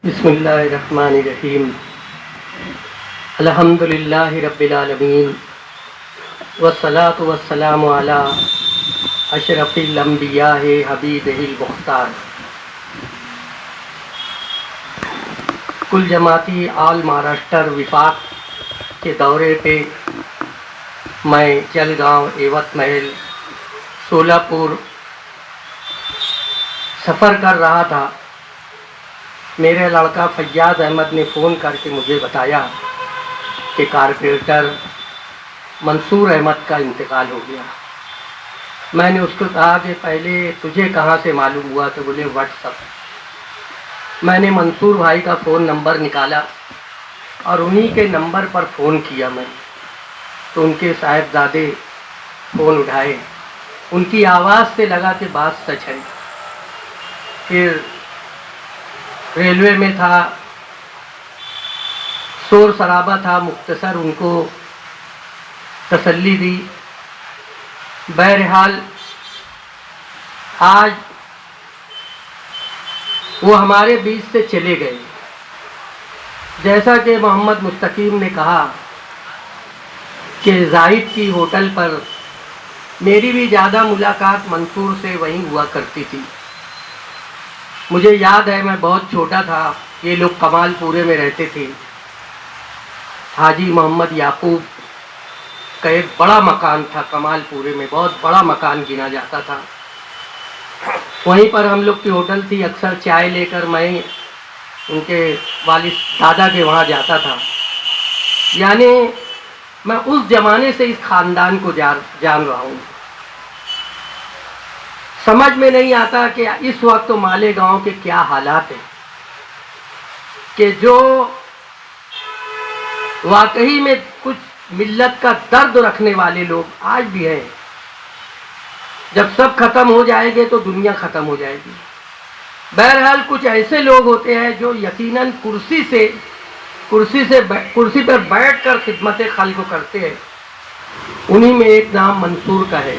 बिस्मिल्लाहिर्रहमानिर्रहीम। अल्हम्दुलिल्लाहि रब्बिल आलमीन वस्सलातु वस्सलामु अला अशरफिल अंबियाहि हबीबिहिल मुख्तार। कुल जमाती आल महाराष्ट्र विफाक के दौरे पे मैं जलगांव, एवत महल, सोलापुर सफ़र कर रहा था। मेरे लड़का फैयाज़ अहमद ने फ़ोन करके मुझे बताया कि कारपोरेटर मंसूर अहमद का इंतकाल हो गया। मैंने उसको कहा कि पहले तुझे कहाँ से मालूम हुआ? तो बोले व्हाट्सअप। मैंने मंसूर भाई का फ़ोन नंबर निकाला और उन्हीं के नंबर पर फ़ोन किया मैं। तो उनके साहिबजादे फ़ोन उठाए। उनकी आवाज़ से लगा कि बात सच है। फिर रेलवे में था, शोर शराबा था, मुख्तसर उनको तसल्ली दी। बहरहाल आज वो हमारे बीच से चले गए। जैसा कि मोहम्मद मुस्तकीम ने कहा कि जाहिद की होटल पर मेरी भी ज़्यादा मुलाकात मंसूर से वहीं हुआ करती थी। मुझे याद है, मैं बहुत छोटा था, ये लोग कमालपुरे में रहते थे। हाजी मोहम्मद याकूब का एक बड़ा मकान था कमालपुरे में, बहुत बड़ा मकान गिना जाता था। वहीं पर हम लोग की होटल थी। अक्सर चाय लेकर मैं उनके वालिद दादा के वहाँ जाता था। यानी मैं उस ज़माने से इस ख़ानदान को जान रहा हूँ। समझ में नहीं आता कि इस वक्त तो मालेगांव के क्या हालात हैं, कि जो वाकई में कुछ मिल्लत का दर्द रखने वाले लोग आज भी हैं। जब सब खत्म हो जाएंगे तो दुनिया खत्म हो जाएगी। बहरहाल कुछ ऐसे लोग होते हैं जो यकीनन कुर्सी पर बैठकर खिदमत खल्क करते हैं। उन्हीं में एक नाम मंसूर का है।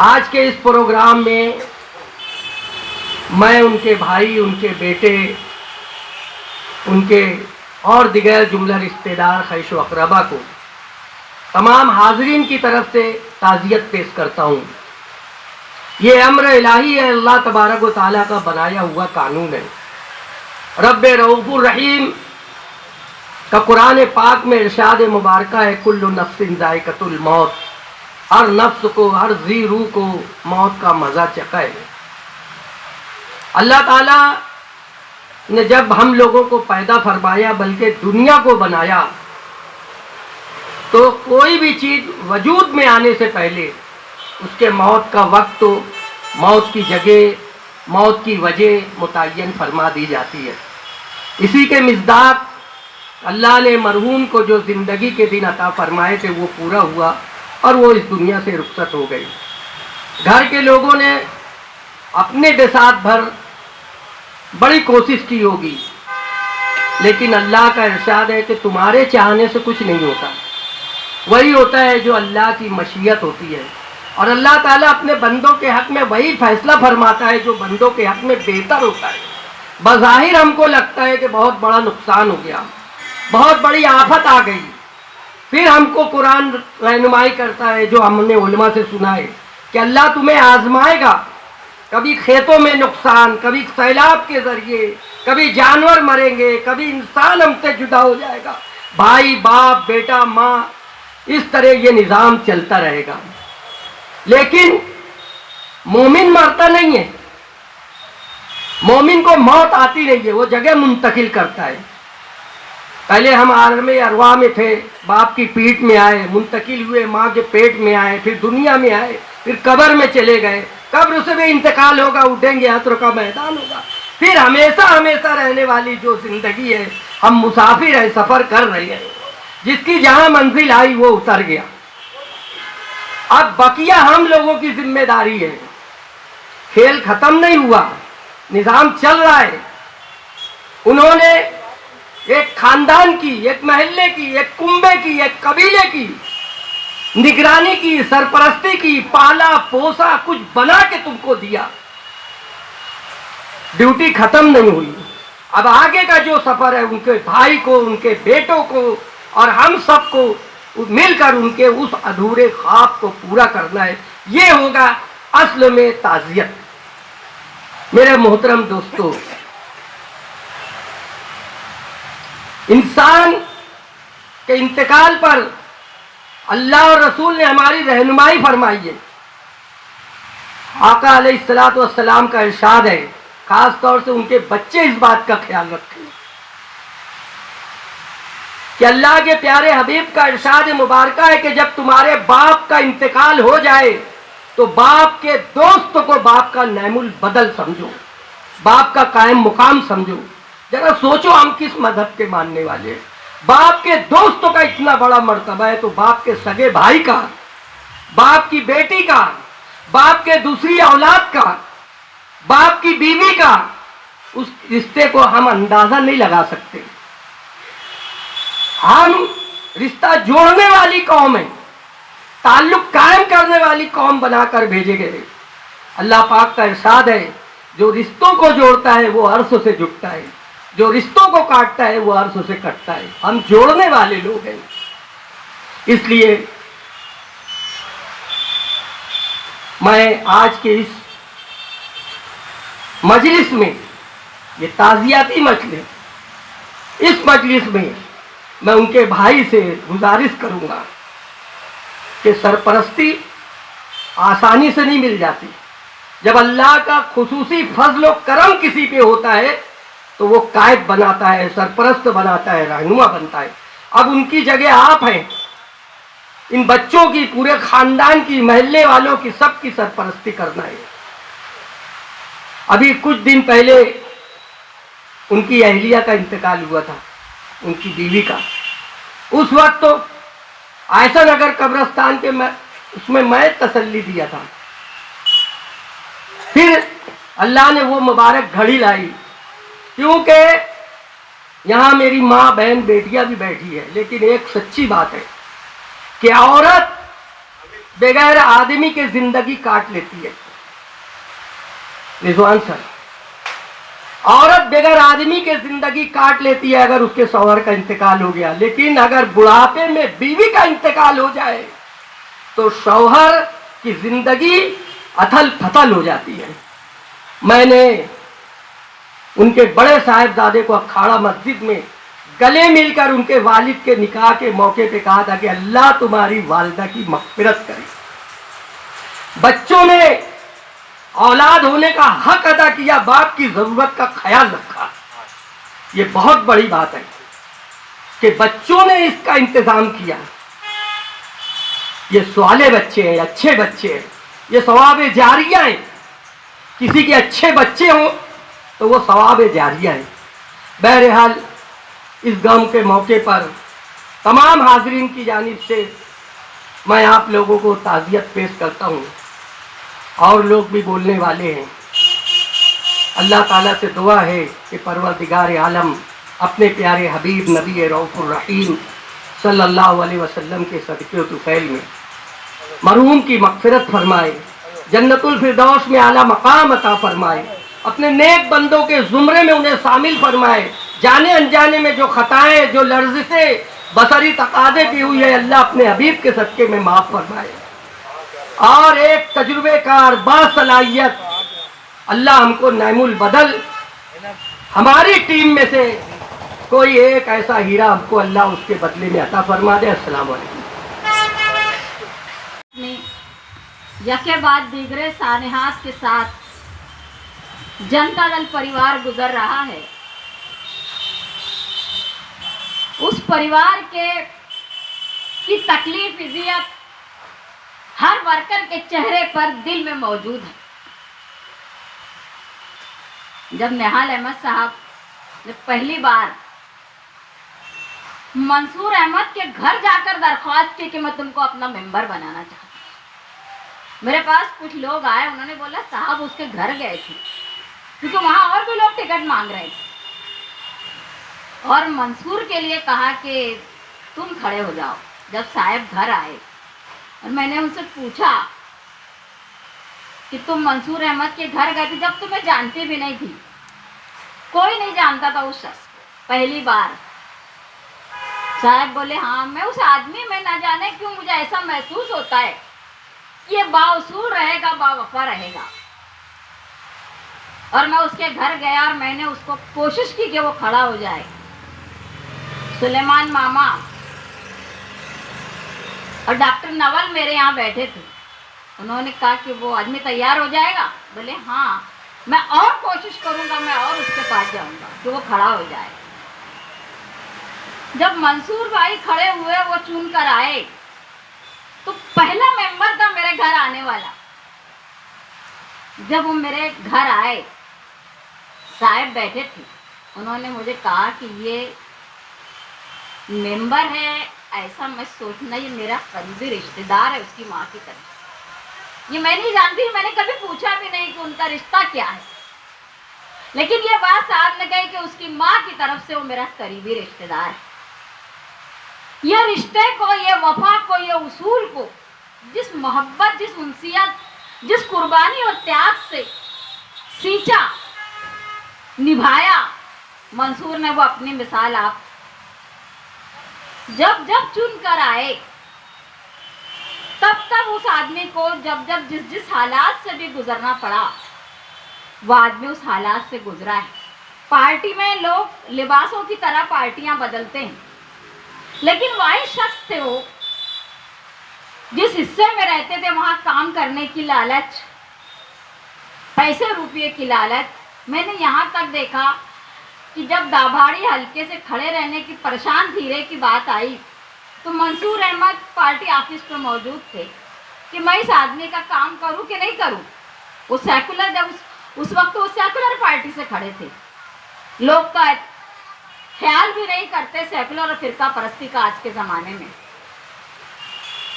आज के इस प्रोग्राम में मैं उनके भाई, उनके बेटे, उनके और दिगर जुमला रिश्तेदार खैश व अक़रबा को, तमाम हाज़रीन की तरफ से ताज़ियत पेश करता हूँ। ये अम्र इलाही है, अल्लाह तबारक व तआला का बनाया हुआ कानून है। रब्बे रऊफ़ुर रहीम का कुरान पाक में इरशाद मुबारका है, कुल्लु नफ्सिन ज़ाइक़तुल मौत। हर नफ्स को, हर जी रूह को मौत का मज़ा चखाए। अल्लाह ताला ने जब हम लोगों को पैदा फरमाया, बल्कि दुनिया को बनाया, तो कोई भी चीज़ वजूद में आने से पहले उसके मौत का वक्त, मौत की जगह, मौत की वजह मुतय्यन फरमा दी जाती है। इसी के मिज़दाक अल्लाह ने मरहूम को जो ज़िंदगी के दिन अता फरमाए थे वो पूरा हुआ और वो इस दुनिया से रुखसत हो गई। घर के लोगों ने अपने बिसात भर बड़ी कोशिश की होगी, लेकिन अल्लाह का इरशाद है कि तुम्हारे चाहने से कुछ नहीं होता। वही होता है जो अल्लाह की मशीयत होती है। और अल्लाह ताला अपने बंदों के हक़ में वही फैसला फरमाता है जो बंदों के हक़ में बेहतर होता है। बज़ाहिर हमको लगता है कि बहुत बड़ा नुकसान हो गया, बहुत बड़ी आफत आ गई, फिर हमको कुरान रहनुमाई करता है, जो हमने उलमा से सुना है कि अल्लाह तुम्हें आजमाएगा। कभी खेतों में नुकसान, कभी सैलाब के ज़रिए, कभी जानवर मरेंगे, कभी इंसान हमसे जुदा हो जाएगा, भाई बाप, बेटा माँ, इस तरह ये निज़ाम चलता रहेगा। लेकिन मोमिन मरता नहीं है, मोमिन को मौत आती नहीं है, वो जगह मुंतकिल करता है। पहले हम आलमे अरवाह में थे, बाप की पीठ में आए, मुंतकिल हुए, माँ के पेट में आए, फिर दुनिया में आए, फिर कब्र में चले गए। कब्र से भी इंतकाल होगा, उठेंगे, हश्र का मैदान होगा। फिर हमेशा हमेशा रहने वाली जो ज़िंदगी है, हम मुसाफिर हैं, सफ़र कर रहे हैं। जिसकी जहाँ मंजिल आई वो उतर गया। अब बकिया हम लोगों की जिम्मेदारी है। खेल ख़त्म नहीं हुआ, निज़ाम चल रहा है। उन्होंने एक खानदान की, एक महल्ले की, एक कुंबे की, एक कबीले की निगरानी की, सरपरस्ती की, पाला पोसा, कुछ बना के तुमको दिया। ड्यूटी खत्म नहीं हुई। अब आगे का जो सफर है उनके भाई को, उनके बेटों को और हम सबको मिलकर उनके उस अधूरे ख्वाब को पूरा करना है। ये होगा असल में ताज़ियत। मेरे मोहतरम दोस्तों, इंसान के इंतकाल पर अल्लाह और रसूल ने हमारी रहनुमाई फरमाई है। आका अलैहिस्सलातु वस्सलाम का इरशाद है, खास तौर से उनके बच्चे इस बात का ख्याल रखें कि अल्लाह के प्यारे हबीब का इरशाद मुबारक है कि जब तुम्हारे बाप का इंतकाल हो जाए तो बाप के दोस्त को बाप का नैमुल बदल समझो, बाप का कायम मुकाम समझो। जरा सोचो हम किस मजहब के मानने वाले हैं। बाप के दोस्तों का इतना बड़ा मर्तबा है तो बाप के सगे भाई का, बाप की बेटी का, बाप के दूसरी औलाद का, बाप की बीवी का, उस रिश्ते को हम अंदाजा नहीं लगा सकते। हम रिश्ता जोड़ने वाली कौम है, ताल्लुक कायम करने वाली कौम बनाकर भेजे गए। अल्लाह पाक का इरशाद है, जो रिश्तों को जोड़ता है वो अर्श से जुड़ता है, जो रिश्तों को काटता है वो अर्श से कटता है। हम जोड़ने वाले लोग हैं। इसलिए मैं आज के इस मजलिस में, ये ताज़ियाती मजलिस, इस मजलिस में मैं उनके भाई से गुजारिश करूंगा कि सरपरस्ती आसानी से नहीं मिल जाती। जब अल्लाह का खुसूसी फजल और करम किसी पे होता है तो वो कायद बनाता है, सरपरस्त बनाता है, रहनुमा बनता है। अब उनकी जगह आप हैं। इन बच्चों की, पूरे खानदान की, महल्ले वालों की, सबकी सरपरस्ती करना है। अभी कुछ दिन पहले उनकी अहलिया का इंतकाल हुआ था, उनकी बीवी का। उस वक्त तो आयशा नगर कब्रिस्तान के उसमें मैं तसल्ली दिया था। फिर अल्लाह ने वो मुबारक घड़ी लाई, क्योंकि यहाँ मेरी माँ, बहन, बेटियां भी बैठी है। लेकिन एक सच्ची बात है कि औरत बगैर आदमी के जिंदगी काट लेती है। रिजवान सर, औरत बगैर आदमी के जिंदगी काट लेती है अगर उसके शौहर का इंतकाल हो गया। लेकिन अगर बुढ़ापे में बीवी का इंतकाल हो जाए तो शौहर की जिंदगी अथल फथल हो जाती है। मैंने उनके बड़े साहिबजादे को अखाड़ा मस्जिद में गले मिलकर उनके वालिद के निकाह के मौके पे कहा था कि अल्लाह तुम्हारी वालिदा की मग़फ़िरत करे। बच्चों ने औलाद होने का हक अदा किया, बाप की जरूरत का ख्याल रखा। ये बहुत बड़ी बात है कि बच्चों ने इसका इंतजाम किया। ये सवाले बच्चे हैं, अच्छे बच्चे हैं, ये सवाब जारिया हैं। किसी के अच्छे बच्चे हों तो वो सवाब जारिया है। बहरहाल इस गम के मौके पर तमाम हाजरीन की जानिब से मैं आप लोगों को ताज़ियत पेश करता हूँ। और लोग भी बोलने वाले हैं। अल्लाह ताला से दुआ है कि परवरदिगार आलम अपने प्यारे हबीब नबी रऊफ़ुर रहीम सल्लल्लाहु अलैहि वसल्लम के सदक़े तुफ़ैल में मरहूम की मग़फ़िरत फरमाए, जन्नतुल फिरदौस में आला मकाम अता फरमाए, अपने नेक बंदों के ज़ुमरे में उन्हें शामिल फरमाए। जाने अनजाने में जो खताएं, जो लर्ज़िशें, बसरी तकाज़े की हुई है, अल्लाह अपने हबीब के सदक़े में माफ़ फरमाए। और एक तजुर्बेकार बासलाहियत अल्लाह हमको नैमुल बदल, हमारी टीम में से कोई एक ऐसा हीरा हमको अल्लाह उसके बदले में अता फरमा दे। अस्सलाम वालेकुम। यके बाद दीगरे सानेहात के साथ जनता दल परिवार गुजर रहा है। उस परिवार के की तकलीफ, इज़्ज़त हर वर्कर के चेहरे पर, दिल में मौजूद है। जब निहाल अहमद साहब ने पहली बार मंसूर अहमद के घर जाकर दरख्वास्त की कि मैं तुमको अपना मेंबर बनाना चाहता हूं, मेरे पास कुछ लोग आए, उन्होंने बोला साहब उसके घर गए थे, क्योंकि वहां और भी लोग टिकट मांग रहे थे, और मंसूर के लिए कहा कि तुम खड़े हो जाओ। जब साहब घर आए और मैंने उनसे पूछा कि तुम मंसूर अहमद के घर गए थे जब तुम्हें जानती भी नहीं थी, कोई नहीं जानता था उस शख्स को, पहली बार। साहब बोले हाँ, मैं उस आदमी में ना जाने क्यों मुझे ऐसा महसूस होता है कि ये बाउसूल रहेगा, बावफा रहेगा। और मैं उसके घर गया और मैंने उसको कोशिश की कि वो खड़ा हो जाए। सुलेमान मामा और डॉक्टर नवल मेरे यहाँ बैठे थे। उन्होंने कहा कि वो आदमी तैयार हो जाएगा। बोले हाँ, मैं और कोशिश करूंगा, मैं और उसके पास जाऊंगा कि वो खड़ा हो जाए। जब मंसूर भाई खड़े हुए, वो चुन कर आए, तो पहला मेंबर था मेरे घर आने वाला। जब वो मेरे घर आए, साहब बैठे थे, उन्होंने मुझे कहा कि ये मेंबर है, ऐसा मैं सोचना, ये मेरा करीबी रिश्तेदार है उसकी माँ की तरफ। ये मैं नहीं जानती, मैंने कभी पूछा भी नहीं कि उनका रिश्ता क्या है, लेकिन ये बात साथ में गई कि उसकी माँ की तरफ से वो मेरा करीबी रिश्तेदार है। ये रिश्ते को, ये वफा को, ये उसूल को, जिस मोहब्बत, जिस उनसियत, जिस कुर्बानी और त्याग से सींचा, निभाया मंसूर ने, वो अपनी मिसाल आप जब जब चुन कर आए, तब तब उस आदमी को जब जब जिस जिस हालात से भी गुजरना पड़ा, वो आदमी उस हालात से गुजरा है। पार्टी में लोग लिबासों की तरह पार्टियां बदलते हैं, लेकिन वही शख्स थे वो, जिस हिस्से में रहते थे वहां काम करने की लालच, पैसे रुपये की लालच। मैंने यहाँ तक देखा कि जब दाभाड़ी हल्के से खड़े रहने की, परेशान धीरे की बात आई, तो मंसूर अहमद पार्टी ऑफिस में मौजूद थे कि मैं इस आदमी का काम करूं कि नहीं करूं। वो सेकुलर, जब उस वक्त वो सेकुलर पार्टी से खड़े थे, लोग का ख्याल भी नहीं करते सेकुलर और फिरका परस्ती का आज के ज़माने में।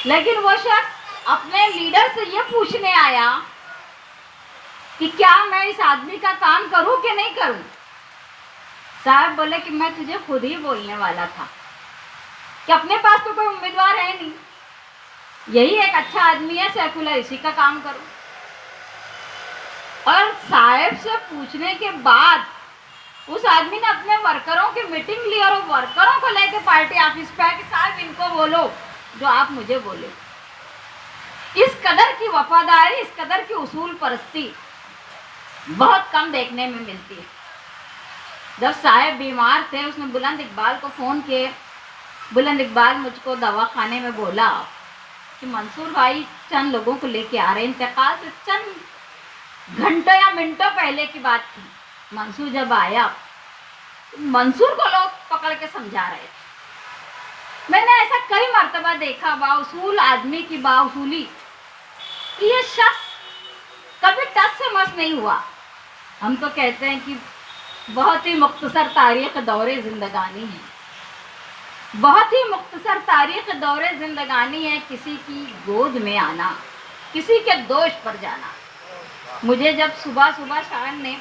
लेकिन वो शख्स अपने लीडर से ये पूछने आया कि क्या मैं इस आदमी का काम करूं कि नहीं करूं। साहब बोले कि मैं तुझे खुद ही बोलने वाला था कि अपने पास तो कोई उम्मीदवार है नहीं, यही एक अच्छा आदमी है सेकुलर, इसी का काम करो। और साहब से पूछने के बाद उस आदमी ने अपने वर्करों की मीटिंग ली और वर्करों को लेकर पार्टी ऑफिस पे आया कि साहब इनको बोलो जो आप मुझे बोले। इस कदर की वफादारी, इस कदर की उसूल परस्ती बहुत कम देखने में मिलती है। जब साहब बीमार थे, उसने बुलंद इकबाल को फ़ोन किए। बुलंद इकबाल मुझको दवाखाने में बोला कि मंसूर भाई चंद लोगों को लेके आ रहे हैं। इंतकाल से चंद घंटों या मिनटों पहले की बात थी। मंसूर जब आया, मंसूर को लोग पकड़ के समझा रहे थे। मैंने ऐसा कई मर्तबा देखा, बाउसूल आदमी की बाउसूली, कि ये शख्स कभी टस से मस नहीं हुआ। हम तो कहते हैं कि बहुत ही मुख्तसर तारीख़ दौरे ज़िंदगानी है, बहुत ही मुख्तसर तारीख़ दौरे ज़िंदगानी है। किसी की गोद में आना, किसी के दोष पर जाना। मुझे जब सुबह सुबह शान ने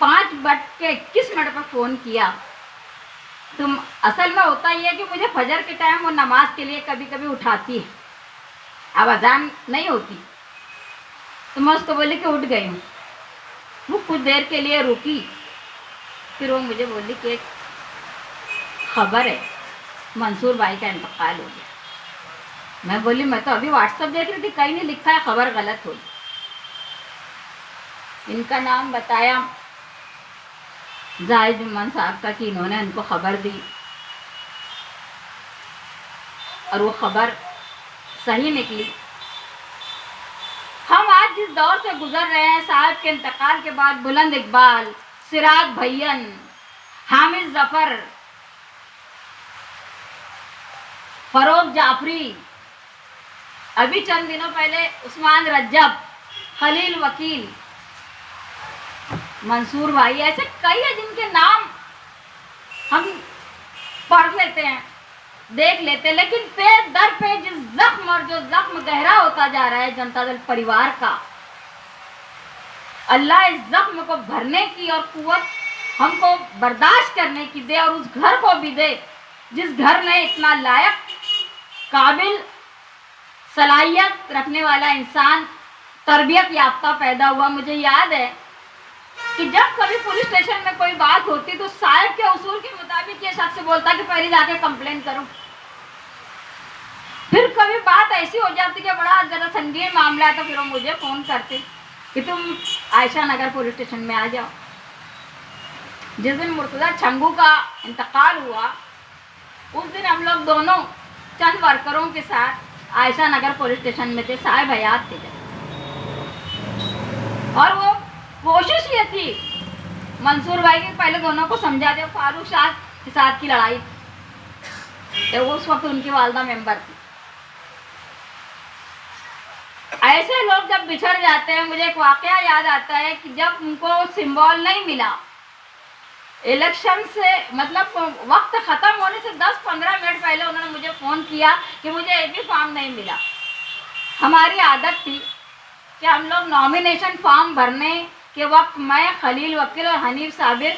5:21 पर फ़ोन किया, तो असल में होता ही है कि मुझे फजर के टाइम वो नमाज के लिए कभी कभी उठाती है, अब अजान नहीं होती, तो मैं उसको बोली कि उठ गई हूँ। वो कुछ देर के लिए रुकी, फिर वो मुझे बोली कि एक खबर है, मंसूर भाई का इंतकाल हो गया। मैं बोली मैं तो अभी व्हाट्सएप देख रही थी, कहीं नहीं लिखा है, खबर गलत हो। इनका नाम बताया जाहिद उमन साहब का कि इन्होंने उनको खबर दी और वो खबर सही निकली। हम आज जिस दौर से गुजर रहे हैं, साहब के इंतकाल के बाद बुलंद इकबाल, सिराज भैयन, हामिद जफर, फरोग जाफरी, अभी चंद दिनों पहले उस्मान रज्जब, खलील वकील, मंसूर भाई, ऐसे कई है जिनके नाम हम पढ़ लेते हैं, देख लेते हैं, लेकिन पेज दर पेज जिस जख्म, और जो जख्म गहरा होता जा रहा है जनता दल परिवार का, अल्लाह इस जख्म को भरने की और कुव्वत हमको बर्दाश्त करने की दे, और उस घर को भी दे जिस घर में इतना लायक, काबिल, सलाहियत रखने वाला इंसान, तरबियत याफ्ता पैदा हुआ। मुझे याद है कि जब कभी पुलिस स्टेशन में कोई बात होती तो साहब के उसूल के मुताबिक ये शख्स बोलता कि पहले जाके कंप्लेन करो। फिर कभी बात ऐसी हो जाती कि बड़ा ज़्यादा संगीन मामला है तो फिर वो मुझे फ़ोन करते कि तुम आयशा नगर पुलिस स्टेशन में आ जाओ। जिस दिन मुर्तज़ा छंगू का इंतकाल हुआ उस दिन हम लोग दोनों चंद वर्करों के साथ आयशा नगर पुलिस स्टेशन में थे, साहब हयात थे जब। और वो कोशिश ये थी मंसूर भाई के पहले दोनों को समझा दे। फारूक शाह के साथ की लड़ाई तो उस वक्त उनकी वालदा मेंबर थी। ऐसे लोग जब बिछड़ जाते हैं, मुझे एक वाकया याद आता है कि जब उनको सिंबल नहीं मिला इलेक्शन से, मतलब वक्त ख़त्म होने से 10-15 मिनट पहले उन्होंने मुझे फ़ोन किया कि मुझे एबी फॉर्म नहीं मिला। हमारी आदत थी कि हम लोग नॉमिनेशन फॉर्म भरने के वक्त मैं, खलील वकील और हनीफ साबिर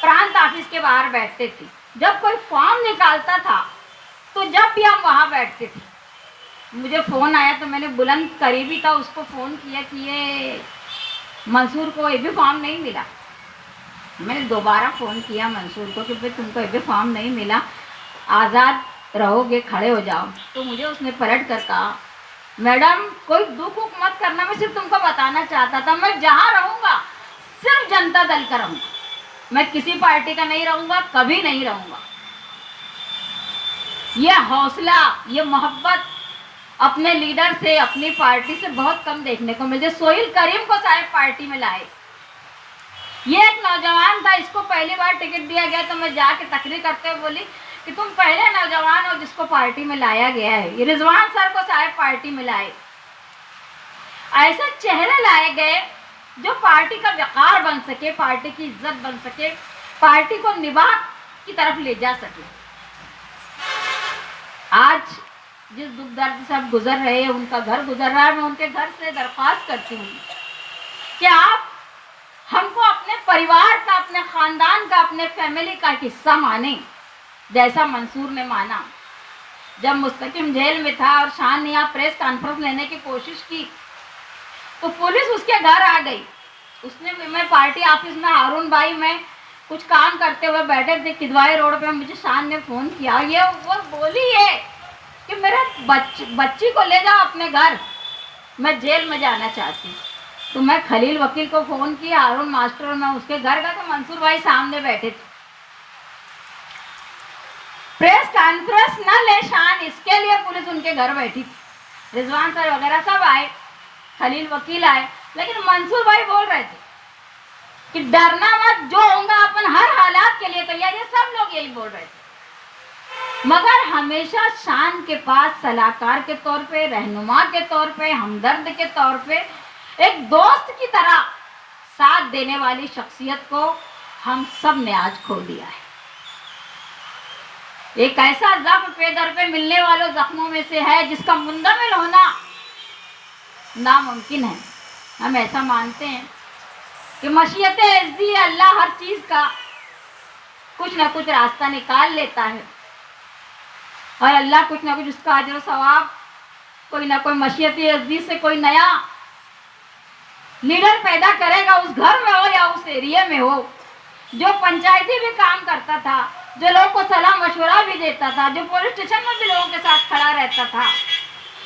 प्रांत ऑफिस के बाहर बैठते थे। जब कोई फॉर्म निकालता था तो जब भी हम वहाँ बैठते थे, मुझे फ़ोन आया तो मैंने बुलंद करीबी था उसको फ़ोन किया कि ये मंसूर को एबी फॉर्म नहीं मिला। मैंने दोबारा फ़ोन किया मंसूर को कि भाई तुमको एबी फॉर्म नहीं मिला, आज़ाद रहोगे, खड़े हो जाओ। तो मुझे उसने पलट कर कहा, मैडम कोई दुख उख मत करना, मैं सिर्फ तुमको बताना चाहता था, मैं जहाँ रहूँगा सिर्फ जनता दल का रहूँगा, मैं किसी पार्टी का नहीं रहूँगा, कभी नहीं रहूँगा। ये हौसला, ये मोहब्बत अपने लीडर से, अपनी पार्टी से बहुत कम देखने को मिलती। सोहेल करीम को साहब पार्टी में लाए। ये एक नौजवान था, इसको पहली बार टिकट दिया गया तो मैं जाके तकरीर करते हुए बोली कि तुम पहले नौजवान हो जिसको पार्टी में लाया गया है। ये रिजवान सर को साहब पार्टी में लाए। ऐसे चेहरे लाए गए जो पार्टी का वक़ार बन सके, पार्टी की इज्जत बन सके, पार्टी को निभाह की तरफ ले जा सके। आज जिस दुख दर्द से आप गुजर रहे हैं, उनका घर गुजर रहा है, मैं उनके घर से दरख्वास्त करती हूँ कि आप हमको अपने परिवार का, अपने ख़ानदान का, अपने फैमिली का हिस्सा माने, जैसा मंसूर ने माना। जब मुस्तकिम जेल में था और शान ने यहाँ प्रेस कॉन्फ्रेंस लेने की कोशिश की तो पुलिस उसके घर आ गई। उसने, मैं पार्टी ऑफिस में हारून भाई में कुछ काम करते हुए बैठे थे किदवाई रोड पे, मुझे शान ने फ़ोन किया। ये वो बोली है कि मेरे बच्ची को ले जाओ अपने घर, मैं जेल में जाना चाहती हूँ। तो मैं खलील वकील को फ़ोन किया, हारून मास्टर और मैं उसके घर गए तो मंसूर भाई सामने बैठे थे। प्रेस कॉन्फ्रेंस न ले शान, इसके लिए पुलिस उनके घर बैठी थी। रिजवान सर वगैरह सब आए, खलील वकील आए, लेकिन मंसूर भाई बोल रहे थे कि डरना मत, जो होगा अपन हर हालात के लिए तैयार। ये सब लोग यही बोल रहे थे, मगर हमेशा शान के पास सलाहकार के तौर पे, रहनुमा के तौर पे, हमदर्द के तौर पे, एक दोस्त की तरह साथ देने वाली शख्सियत को हम सब ने आज खो दिया है। एक ऐसा जख्म पे दर पे मिलने वालों जख्मों में से है जिसका मुंदमिल होना नामुमकिन है। हम ऐसा मानते हैं कि मशीयत इज़्ज़ी अल्लाह हर चीज़ का कुछ ना कुछ रास्ता निकाल लेता है और अल्लाह कुछ ना कुछ उसका अजर सवाब, कोई ना कोई मशीयत इज़्ज़ी से कोई नया लीडर पैदा करेगा, उस घर में हो या उस एरिया में हो, जो पंचायती भी काम करता था, जो लोगों को सलाह मशवरा भी देता था, जो पुलिस स्टेशन में भी लोगों के साथ खड़ा रहता था,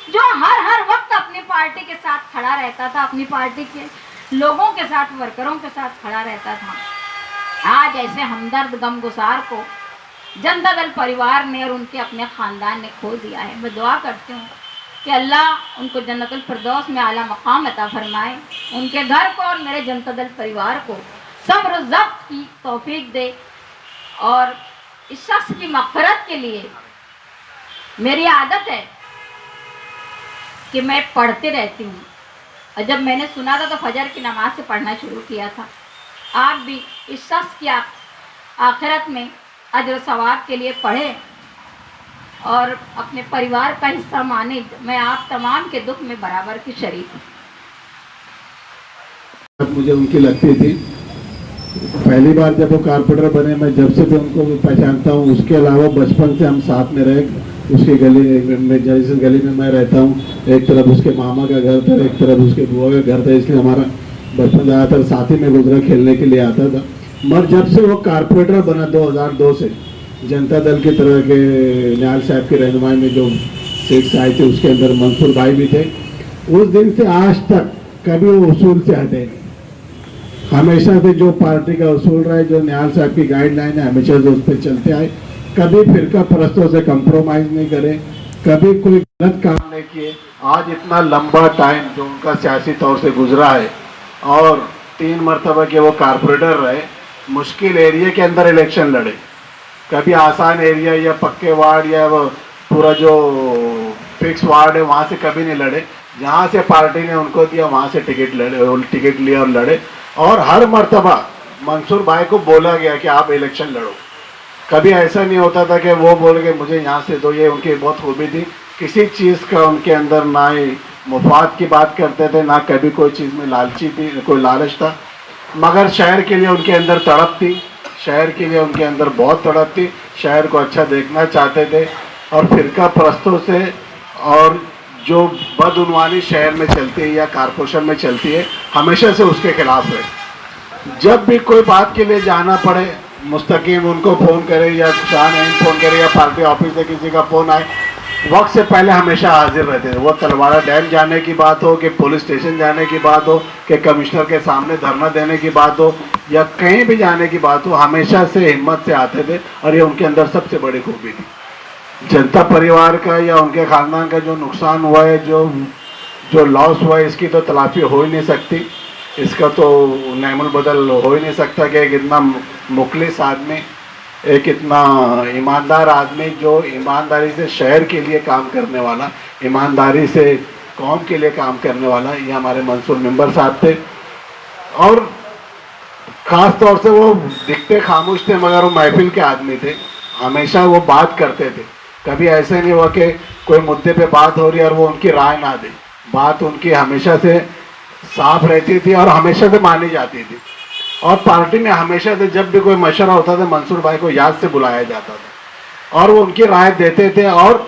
जो हर वक्त अपनी पार्टी के साथ खड़ा रहता था, अपनी पार्टी के लोगों के साथ, वर्करों के साथ खड़ा रहता था। आज ऐसे हमदर्द गमगुसार को जनता दल परिवार ने और उनके अपने ख़ानदान ने खो दिया है। मैं दुआ करती हूँ कि अल्लाह उनको जन्नतुल फिरदौस में आला मकाम अता फरमाए, उनके घर को और मेरे जनता दल परिवार को सब्र ज़ब्त की तौफीक दे। और इस शख्स की मग़फ़िरत के लिए मेरी आदत है कि मैं पढ़ते रहती हूँ, और जब मैंने सुना था तो फजर की नमाज से पढ़ना शुरू किया था। आप भी इस शख्स की आखिरत में अजर सवाब के लिए पढ़ें और अपने परिवार का हिस्सा माने। मैं आप तमाम के दुख में बराबर की शरीक हूँ। मुझे उनकी लगती थी, पहली बार जब वो कारपेंटर बने, मैं जब से भी उनको पहचानता हूँ। उसके अलावा बचपन से हम साथ में रहे, उसकी गली में, जिस गली में मैं रहता हूँ, एक तरफ उसके मामा का घर था, एक तरफ उसके बुआ का घर था, इसलिए हमारा बचपन ज़्यादातर साथ ही में गुजरा, खेलने के लिए आता था। मगर जब से वो कारपोरेटर बना 2002 से, जनता दल की तरह के निहाल साहब की रहनुमाई में जो सीट्स आई थी उसके अंदर मंसूर भाई भी थे, उस दिन से आज तक कभी वो उसूल से हटे नहीं। हमेशा से जो पार्टी का उसूल रहा है, जो निहाल साहब की गाइडलाइन है, हमेशा से उस पर चलते आए। कभी फिरका परस्तों से कंप्रोमाइज़ नहीं करे, कभी कोई गलत काम नहीं किए। आज इतना लंबा टाइम जो उनका सियासी तौर से गुजरा है और 3 मरतबा के वो कारपोरेटर रहे, मुश्किल एरिया के अंदर इलेक्शन लड़े, कभी आसान एरिया या पक्के वार्ड या वो पूरा जो फिक्स वार्ड है वहाँ से कभी नहीं लड़े। जहाँ से पार्टी ने उनको दिया वहाँ से टिकट लिया और लड़े। और हर मर्तबा मंसूर भाई को बोला गया कि आप इलेक्शन लड़ो। कभी ऐसा नहीं होता था कि वो बोल के मुझे यहाँ से दो, ये उनकी बहुत खूबी थी। किसी चीज़ का उनके अंदर ना ही मुफाद की बात करते थे, ना कभी कोई चीज़ में लालची थी, कोई लालच था। मगर शहर के लिए उनके अंदर तड़प थी, शहर के लिए उनके अंदर बहुत तड़प थी, शहर को अच्छा देखना चाहते थे। और फिरका परस्तों से और जो बदउनवानी शहर में चलती है या कारपोरेशन में चलती है, हमेशा से उसके खिलाफ है। जब भी कोई बात के लिए जाना पड़े, मुस्तकीम उनको फ़ोन करे या शाहनहीन फ़ोन करे या पार्टी ऑफिस से किसी का फ़ोन आए, वक्त से पहले हमेशा हाजिर रहते थे। वो तलवाड़ा डैम जाने की बात हो, कि पुलिस स्टेशन जाने की बात हो, कि कमिश्नर के सामने धरना देने की बात हो या कहीं भी जाने की बात हो, हमेशा से हिम्मत से आते थे। और ये उनके अंदर सबसे बड़ी खूबी थी। जनता परिवार का या उनके ख़ानदान का जो नुकसान हुआ है, जो लॉस हुआ है, इसकी तो तलाफ़ी हो ही नहीं सकती, इसका तो नैमुल बदल हो ही नहीं सकता कि एक इतना मुखलिस आदमी, एक इतना ईमानदार आदमी, जो ईमानदारी से शहर के लिए काम करने वाला, ईमानदारी से कौम के लिए काम करने वाला, ये हमारे मंसूर मेंबर साहब थे। और ख़ास तौर से वो दिखते खामोश थे मगर वो महफिल के आदमी थे, हमेशा वो बात करते थे। कभी ऐसे नहीं हुआ कि कोई मुद्दे पे बात हो रही है और वो उनकी राय ना दे। बात उनकी हमेशा से साफ रहती थी और हमेशा से मानी जाती थी। और पार्टी में हमेशा से जब भी कोई मशवरा होता था, मंसूर भाई को याद से बुलाया जाता था और वो उनकी राय देते थे और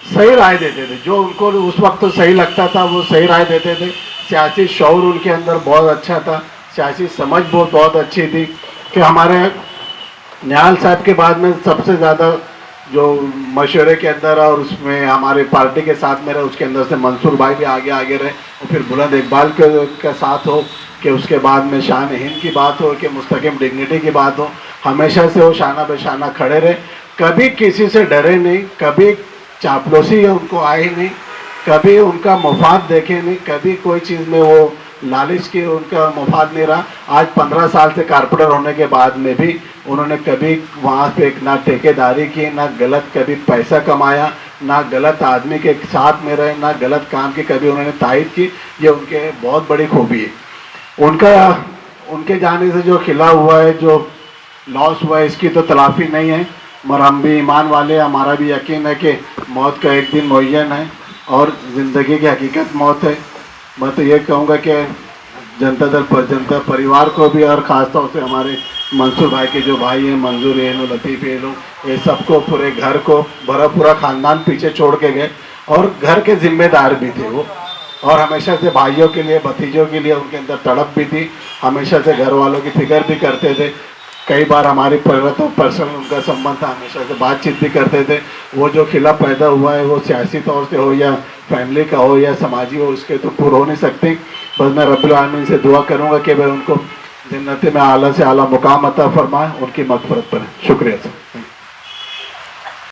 सही राय देते थे। जो उनको उस वक्त तो सही लगता था वो सही राय देते थे। सियासी शौर उनके अंदर बहुत अच्छा था, सियासी समझ बहुत अच्छी थी कि हमारे निहाल साहब के बाद में सबसे ज़्यादा जो मशवरे के अंदर और उसमें हमारे पार्टी के साथ में रहे, उसके अंदर से मंसूर भाई भी आगे रहे। और फिर बुलंद इकबाल के साथ हो, कि उसके बाद में शाहनहीन की बात हो, कि मुस्तकीम डिग्निटी की बात हो, हमेशा से वो शाना बेशाना खड़े रहे। कभी किसी से डरे नहीं, कभी चापलूसी उनको आई नहीं, कभी उनका मुफाद देखे नहीं, कभी कोई चीज़ में वो लालच की उनका मुफाद नहीं रहा। आज 15 साल से कारपोरेटर होने के बाद में भी उन्होंने कभी वहाँ पे ना ठेकेदारी की, ना गलत कभी पैसा कमाया, ना गलत आदमी के साथ में रहे, ना गलत काम की कभी उन्होंने तायद की। ये उनके बहुत बड़ी खूबी है। उनके जाने से जो खिला हुआ है, जो लॉस हुआ है, इसकी तो तलाफ़ी नहीं है। मगर हम भी ईमान वाले, हमारा भी यकीन है कि मौत का एक दिन मुअय्यन है और ज़िंदगी की हकीकत मौत है। मैं तो ये कहूँगा कि जनता परिवार को भी और ख़ास तौर से हमारे मंसूर भाई के जो भाई हैं, मंजूर लतीफ़, ये लोग, ये सबको, पूरे घर को पूरा ख़ानदान पीछे छोड़ के गए और घर के जिम्मेदार भी थे वो। और हमेशा से भाइयों के लिए, भतीजों के लिए उनके अंदर तड़प भी थी, हमेशा से घर वालों की फिक्र भी करते थे। कई बार हमारी पर्सनल उनका संबंध था, हमेशा से बातचीत भी करते थे। वो जो खिला पैदा हुआ है, वो सियासी तौर से हो या फैमिली का हो या समाजी हो, उसके तो पूरे हो नहीं सकते। बस मैं रब्बुल आलमीन से दुआ करूँगा कि वह उनको जन्नत में आला से आला मुकाम अता फरमाए, उनकी मग़फ़िरत करें। शुक्रिया सर।